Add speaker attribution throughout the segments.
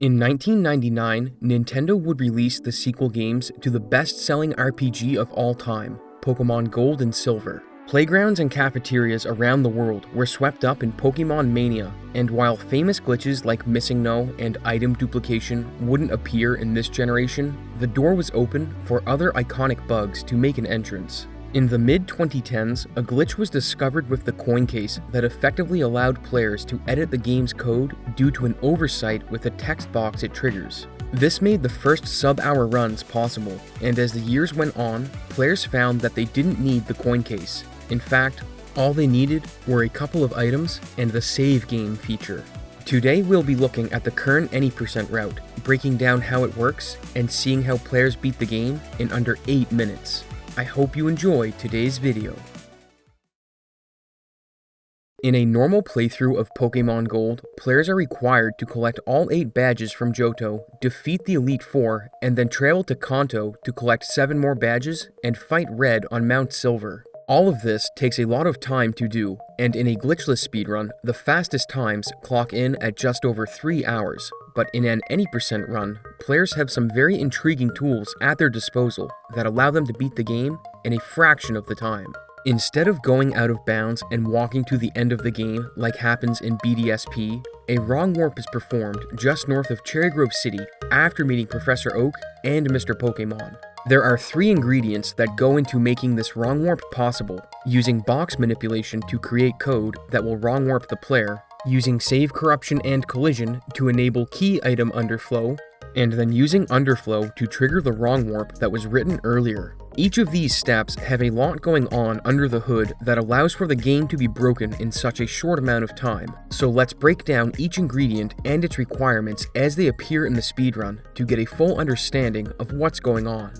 Speaker 1: In 1999, Nintendo would release the sequel games to the best-selling RPG of all time, Pokemon Gold and Silver. Playgrounds and cafeterias around the world were swept up in Pokemon Mania, and while famous glitches like Missing No and item duplication wouldn't appear in this generation, the door was open for other iconic bugs to make an entrance. In the mid-2010s, a glitch was discovered with the coin case that effectively allowed players to edit the game's code due to an oversight with the text box it triggers. This made the first sub-hour runs possible, and as the years went on, players found that they didn't need the coin case. In fact, all they needed were a couple of items and the save game feature. Today we'll be looking at the current any percent route, breaking down how it works, and seeing how players beat the game in under 8 minutes. I hope you enjoy today's video. In a normal playthrough of Pokemon Gold, players are required to collect all 8 badges from Johto, defeat the Elite Four, and then travel to Kanto to collect 7 more badges and fight Red on Mount Silver. All of this takes a lot of time to do, and in a glitchless speedrun, the fastest times clock in at just over 3 hours. But in an any percent run, players have some very intriguing tools at their disposal that allow them to beat the game in a fraction of the time. Instead of going out of bounds and walking to the end of the game like happens in BDSP, a wrong warp is performed just north of Cherry Grove City after meeting Professor Oak and Mr. Pokemon. There are 3 ingredients that go into making this wrong warp possible: using box manipulation to create code that will wrong warp the player, using save corruption and collision to enable key item underflow, and then using underflow to trigger the wrong warp that was written earlier. Each of these steps have a lot going on under the hood that allows for the game to be broken in such a short amount of time. So let's break down each ingredient and its requirements as they appear in the speedrun to get a full understanding of what's going on.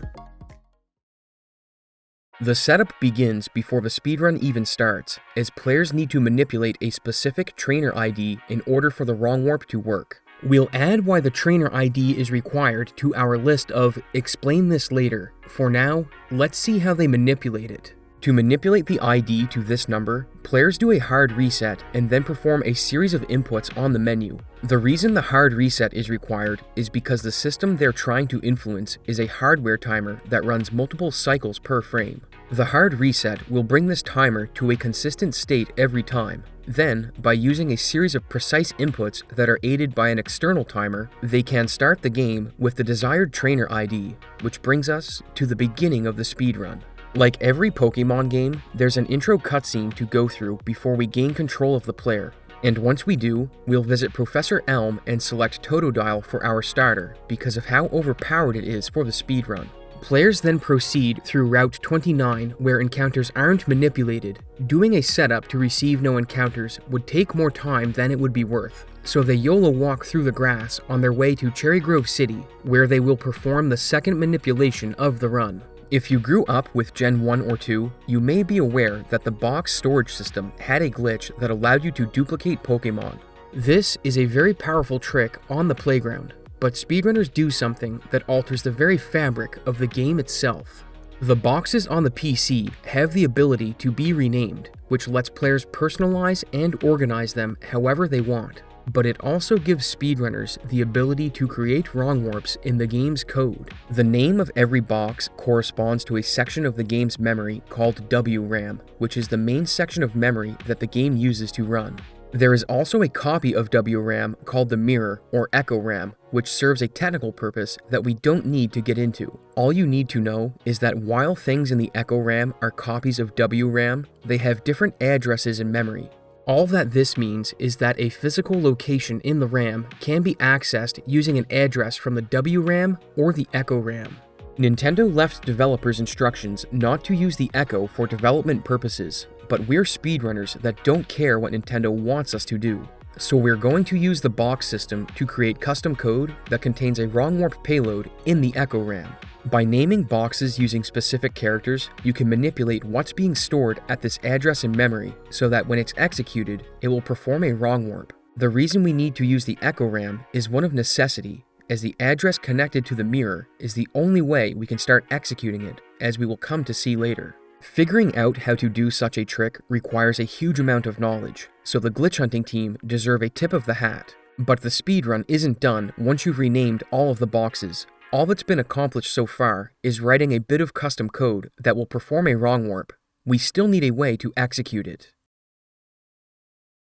Speaker 1: The setup begins before the speedrun even starts, as players need to manipulate a specific trainer ID in order for the wrong warp to work. We'll add why the trainer ID is required to our list of "explain this later." For now, let's see how they manipulate it. To manipulate the ID to this number, players do a hard reset and then perform a series of inputs on the menu. The reason the hard reset is required is because the system they're trying to influence is a hardware timer that runs multiple cycles per frame. The hard reset will bring this timer to a consistent state every time. Then, by using a series of precise inputs that are aided by an external timer, they can start the game with the desired trainer ID, which brings us to the beginning of the speedrun. Like every Pokemon game, there's an intro cutscene to go through before we gain control of the player. And once we do, we'll visit Professor Elm and select Totodile for our starter because of how overpowered it is for the speedrun. Players then proceed through Route 29 where encounters aren't manipulated. Doing a setup to receive no encounters would take more time than it would be worth, so they YOLO walk through the grass on their way to Cherry Grove City, where they will perform the second manipulation of the run. If you grew up with Gen 1 or 2, you may be aware that the box storage system had a glitch that allowed you to duplicate Pokemon. This is a very powerful trick on the playground, but speedrunners do something that alters the very fabric of the game itself. The boxes on the PC have the ability to be renamed, which lets players personalize and organize them however they want. But it also gives speedrunners the ability to create wrong warps in the game's code. The name of every box corresponds to a section of the game's memory called WRAM, which is the main section of memory that the game uses to run. There is also a copy of WRAM called the Mirror or Echo RAM, which serves a technical purpose that we don't need to get into. All you need to know is that while things in the Echo RAM are copies of WRAM, they have different addresses in memory. All that this means is that a physical location in the RAM can be accessed using an address from the WRAM or the Echo RAM. Nintendo left developers instructions not to use the Echo for development purposes, but we're speedrunners that don't care what Nintendo wants us to do. So we're going to use the box system to create custom code that contains a wrong warp payload in the Echo RAM. By naming boxes using specific characters, you can manipulate what's being stored at this address in memory so that when it's executed, it will perform a wrong warp. The reason we need to use the Echo RAM is one of necessity, as the address connected to the mirror is the only way we can start executing it, as we will come to see later. Figuring out how to do such a trick requires a huge amount of knowledge, so the glitch hunting team deserve a tip of the hat. But the speedrun isn't done once you've renamed all of the boxes. All that's been accomplished so far is writing a bit of custom code that will perform a wrong warp. We still need a way to execute it.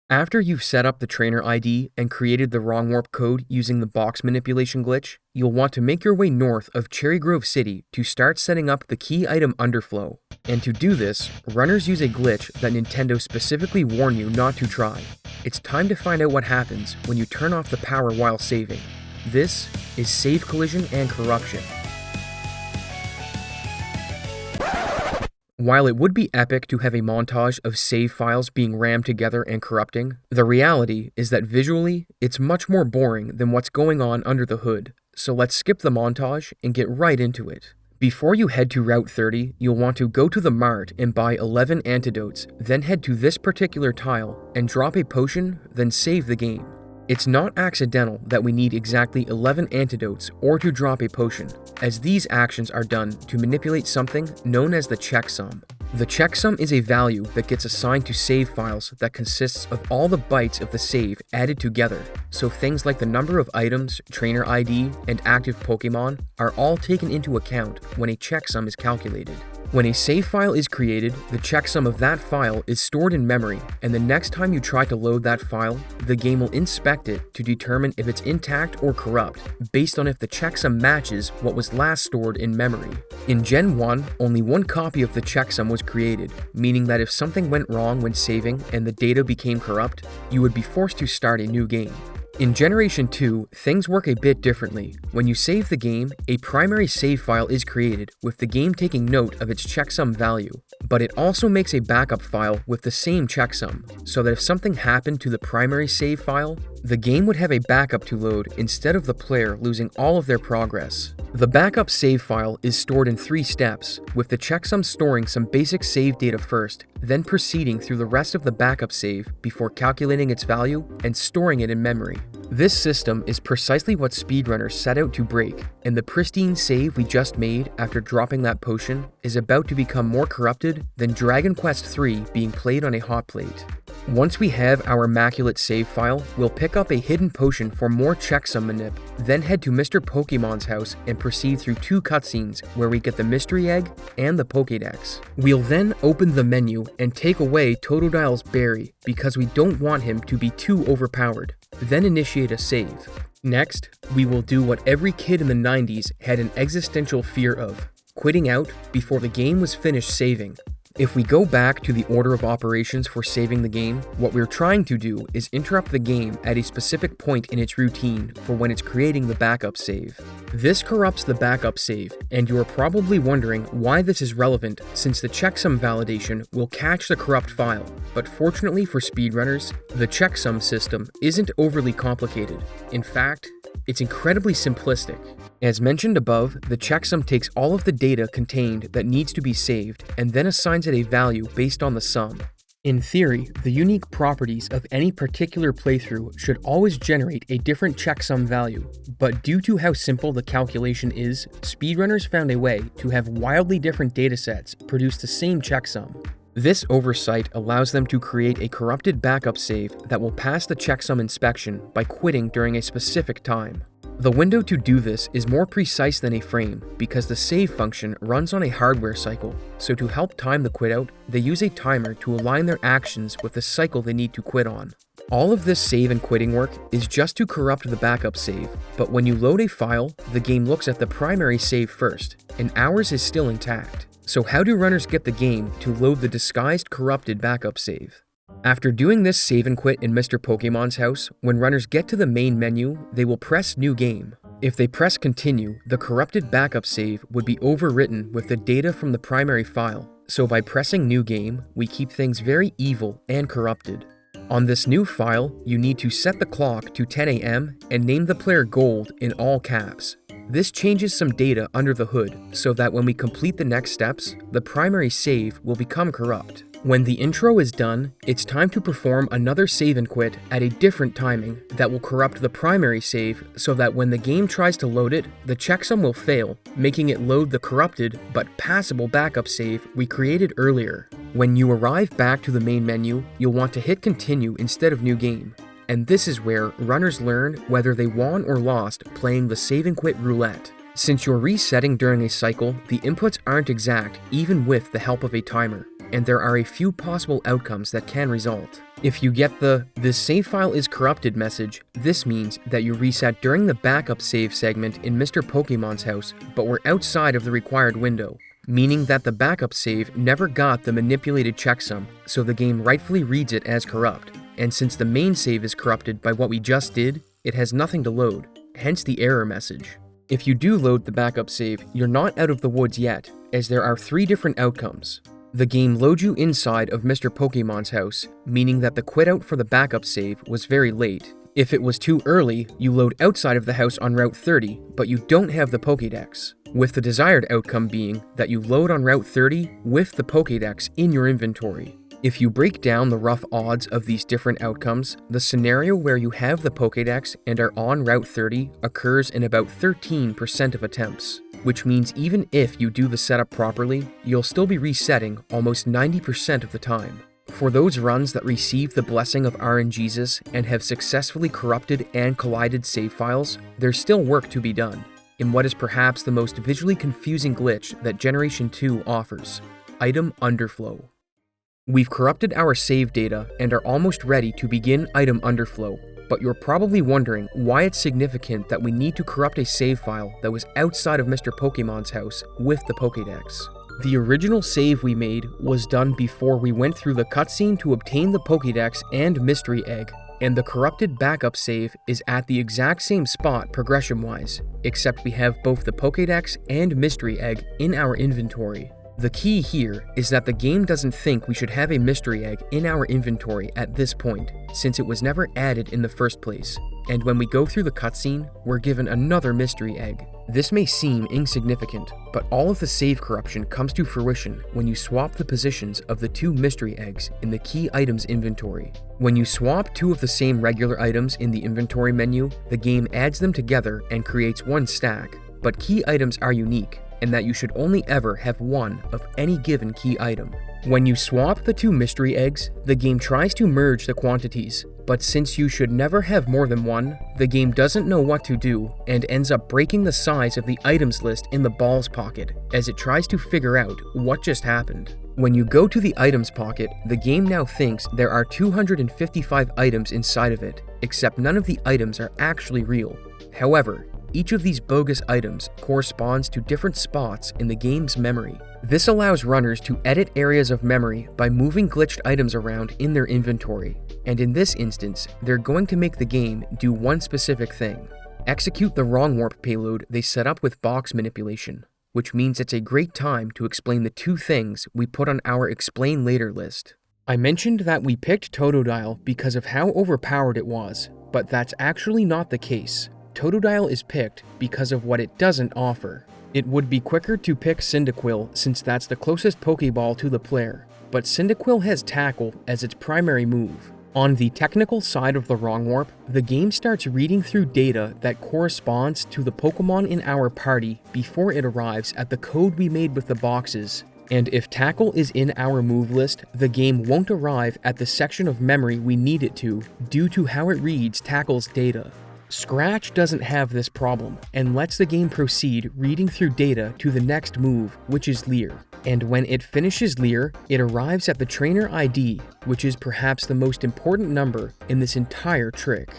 Speaker 1: After you've set up the trainer ID and created the wrong warp code using the box manipulation glitch, you'll want to make your way north of Cherry Grove City to start setting up the key item Underflow. And to do this, runners use a glitch that Nintendo specifically warned you not to try. It's time to find out what happens when you turn off the power while saving. This is Save Collision and Corruption. While it would be epic to have a montage of save files being rammed together and corrupting, the reality is that visually, it's much more boring than what's going on under the hood. So let's skip the montage and get right into it. Before you head to Route 30, you'll want to go to the Mart and buy 11 antidotes, then head to this particular tile and drop a potion, then save the game. It's not accidental that we need exactly 11 antidotes or to drop a potion, as these actions are done to manipulate something known as the checksum. The checksum is a value that gets assigned to save files that consists of all the bytes of the save added together, so things like the number of items, trainer ID, and active Pokemon are all taken into account when a checksum is calculated. When a save file is created, the checksum of that file is stored in memory, and the next time you try to load that file, the game will inspect it to determine if it's intact or corrupt, based on if the checksum matches what was last stored in memory. In Gen 1, only one copy of the checksum was created, meaning that if something went wrong when saving and the data became corrupt, you would be forced to start a new game. In Generation 2, things work a bit differently. When you save the game, a primary save file is created with the game taking note of its checksum value, but it also makes a backup file with the same checksum, so that if something happened to the primary save file, the game would have a backup to load instead of the player losing all of their progress. The backup save file is stored in 3 steps, with the checksum storing some basic save data first, then proceeding through the rest of the backup save before calculating its value and storing it in memory. This system is precisely what speedrunners set out to break, and the pristine save we just made after dropping that potion is about to become more corrupted than Dragon Quest III being played on a hot plate. Once we have our immaculate save file, we'll pick up a hidden potion for more checksum manip, then head to Mr. Pokemon's house and proceed through 2 cutscenes where we get the mystery egg and the Pokédex. We'll then open the menu and take away Totodile's berry because we don't want him to be too overpowered, then initiate a save. Next, we will do what every kid in the 90s had an existential fear of: quitting out before the game was finished saving. If we go back to the order of operations for saving the game, what we're trying to do is interrupt the game at a specific point in its routine for when it's creating the backup save. This corrupts the backup save, and you are probably wondering why this is relevant since the checksum validation will catch the corrupt file. But fortunately for speedrunners, the checksum system isn't overly complicated. In fact, it's incredibly simplistic. As mentioned above, the checksum takes all of the data contained that needs to be saved and then assigns it a value based on the sum. In theory, the unique properties of any particular playthrough should always generate a different checksum value, but due to how simple the calculation is, speedrunners found a way to have wildly different datasets produce the same checksum. This oversight allows them to create a corrupted backup save that will pass the checksum inspection by quitting during a specific time. The window to do this is more precise than a frame because the save function runs on a hardware cycle, so to help time the quit out, they use a timer to align their actions with the cycle they need to quit on. All of this save and quitting work is just to corrupt the backup save, but when you load a file, the game looks at the primary save first, and ours is still intact. So how do runners get the game to load the disguised corrupted backup save? After doing this save and quit in Mr. Pokemon's house, when runners get to the main menu, they will press New Game. If they press Continue, the corrupted backup save would be overwritten with the data from the primary file. So by pressing New Game, we keep things very evil and corrupted. On this new file, you need to set the clock to 10 AM and name the player Gold in all caps. This changes some data under the hood so that when we complete the next steps, the primary save will become corrupt. When the intro is done, it's time to perform another save and quit at a different timing that will corrupt the primary save so that when the game tries to load it, the checksum will fail, making it load the corrupted but passable backup save we created earlier. When you arrive back to the main menu, you'll want to hit Continue instead of New Game. and this is where runners learn whether they won or lost playing the save and quit roulette. Since you're resetting during a cycle, the inputs aren't exact even with the help of a timer, and there are a few possible outcomes that can result. If you get "this save file is corrupted" message, this means that you reset during the backup save segment in Mr. Pokemon's house, but were outside of the required window, meaning that the backup save never got the manipulated checksum, so the game rightfully reads it as corrupt. And since the main save is corrupted by what we just did, it has nothing to load, hence the error message. If you do load the backup save, you're not out of the woods yet, as there are 3 different outcomes. The game loads you inside of Mr. Pokemon's house, meaning that the quit out for the backup save was very late. If it was too early, you load outside of the house on Route 30, but you don't have the Pokédex, with the desired outcome being that you load on Route 30 with the Pokédex in your inventory. If you break down the rough odds of these different outcomes, the scenario where you have the Pokédex and are on Route 30 occurs in about 13% of attempts, which means even if you do the setup properly, you'll still be resetting almost 90% of the time. For those runs that receive the blessing of RNGesus and have successfully corrupted and collided save files, there's still work to be done, in what is perhaps the most visually confusing glitch that Generation 2 offers: Item Underflow. We've corrupted our save data and are almost ready to begin Item Underflow, but you're probably wondering why it's significant that we need to corrupt a save file that was outside of Mr. Pokemon's house with the Pokédex. The original save we made was done before we went through the cutscene to obtain the Pokédex and Mystery Egg, and the corrupted backup save is at the exact same spot progression-wise, except we have both the Pokédex and Mystery Egg in our inventory. The key here is that the game doesn't think we should have a Mystery Egg in our inventory at this point, since it was never added in the first place, and when we go through the cutscene, we're given another Mystery Egg. This may seem insignificant, but all of the save corruption comes to fruition when you swap the positions of the 2 Mystery Eggs in the key items inventory. When you swap 2 of the same regular items in the inventory menu, the game adds them together and creates one stack, but key items are unique, and that you should only ever have 1 of any given key item. When you swap the 2 Mystery Eggs, the game tries to merge the quantities, but since you should never have more than 1, the game doesn't know what to do and ends up breaking the size of the items list in the balls pocket as it tries to figure out what just happened. When you go to the items pocket, the game now thinks there are 255 items inside of it, except none of the items are actually real. However, each of these bogus items corresponds to different spots in the game's memory. This allows runners to edit areas of memory by moving glitched items around in their inventory, and in this instance, they're going to make the game do one specific thing: execute the wrong warp payload they set up with box manipulation, which means it's a great time to explain the 2 things we put on our Explain Later list. I mentioned that we picked Totodile because of how overpowered it was, but that's actually not the case. Totodile is picked because of what it doesn't offer. It would be quicker to pick Cyndaquil since that's the closest Pokeball to the player, but Cyndaquil has Tackle as its primary move. On the technical side of the wrong warp, the game starts reading through data that corresponds to the Pokemon in our party before it arrives at the code we made with the boxes, and if Tackle is in our move list, the game won't arrive at the section of memory we need it to due to how it reads Tackle's data. Scratch doesn't have this problem, and lets the game proceed reading through data to the next move, which is Leer. And when it finishes Leer, it arrives at the trainer ID, which is perhaps the most important number in this entire trick.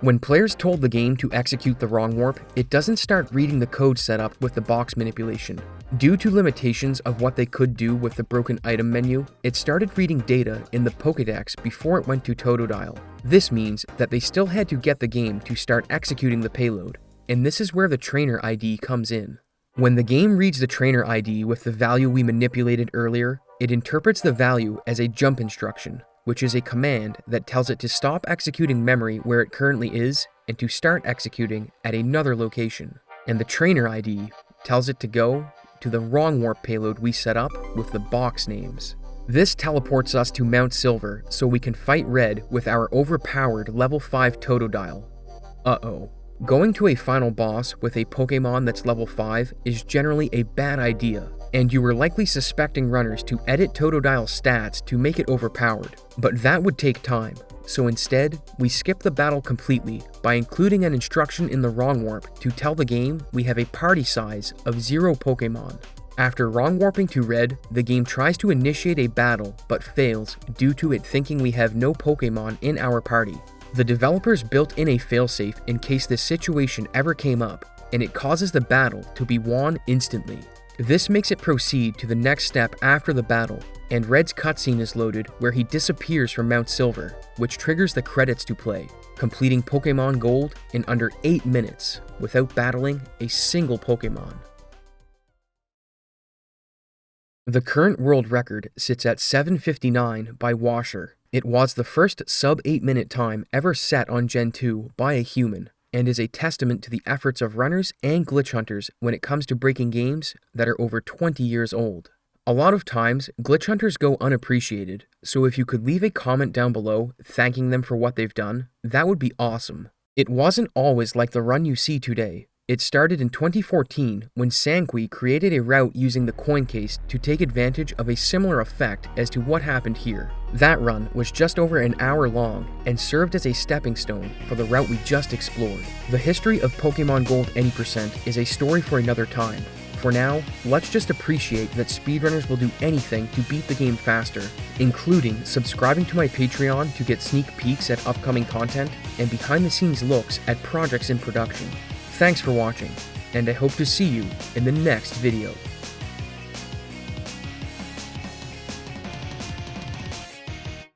Speaker 1: When players told the game to execute the wrong warp, it doesn't start reading the code setup with the box manipulation. Due to limitations of what they could do with the broken item menu, it started reading data in the Pokédex before it went to Totodile. This means that they still had to get the game to start executing the payload, and this is where the trainer ID comes in. When the game reads the trainer ID with the value we manipulated earlier, it interprets the value as a jump instruction, which is a command that tells it to stop executing memory where it currently is and to start executing at another location. And the trainer ID tells it to go to the wrong warp payload we set up with the box names. This teleports us to Mount Silver so we can fight Red with our overpowered level 5 Totodile. Uh-oh. Going to a final boss with a Pokemon that's level 5 is generally a bad idea, and you were likely suspecting runners to edit Totodile's stats to make it overpowered, but that would take time. So instead, we skip the battle completely by including an instruction in the wrong warp to tell the game we have a party size of 0 Pokemon. After wrong warping to red, the game tries to initiate a battle but fails due to it thinking we have no Pokemon in our party. The developers built in a failsafe in case this situation ever came up, and it causes the battle to be won instantly. This makes it proceed to the next step after the battle, and Red's cutscene is loaded where he disappears from Mount Silver, which triggers the credits to play, completing Pokemon Gold in under 8 minutes without battling a single Pokemon. The current world record sits at 7:59 by Washer. It was the first sub-8 minute time ever set on Gen 2 by a human, and is a testament to the efforts of runners and glitch hunters when it comes to breaking games that are over 20 years old. A lot of times, glitch hunters go unappreciated, so if you could leave a comment down below thanking them for what they've done, that would be awesome. It wasn't always like the run you see today. It started in 2014 when Sanqui created a route using the coin case to take advantage of a similar effect as to what happened here. That run was just over an hour long and served as a stepping stone for the route we just explored. The history of Pokemon Gold Any % is a story for another time. For now, let's just appreciate that speedrunners will do anything to beat the game faster, including subscribing to my Patreon to get sneak peeks at upcoming content and behind-the-scenes looks at projects in production. Thanks for watching, and I hope to see you in the next video.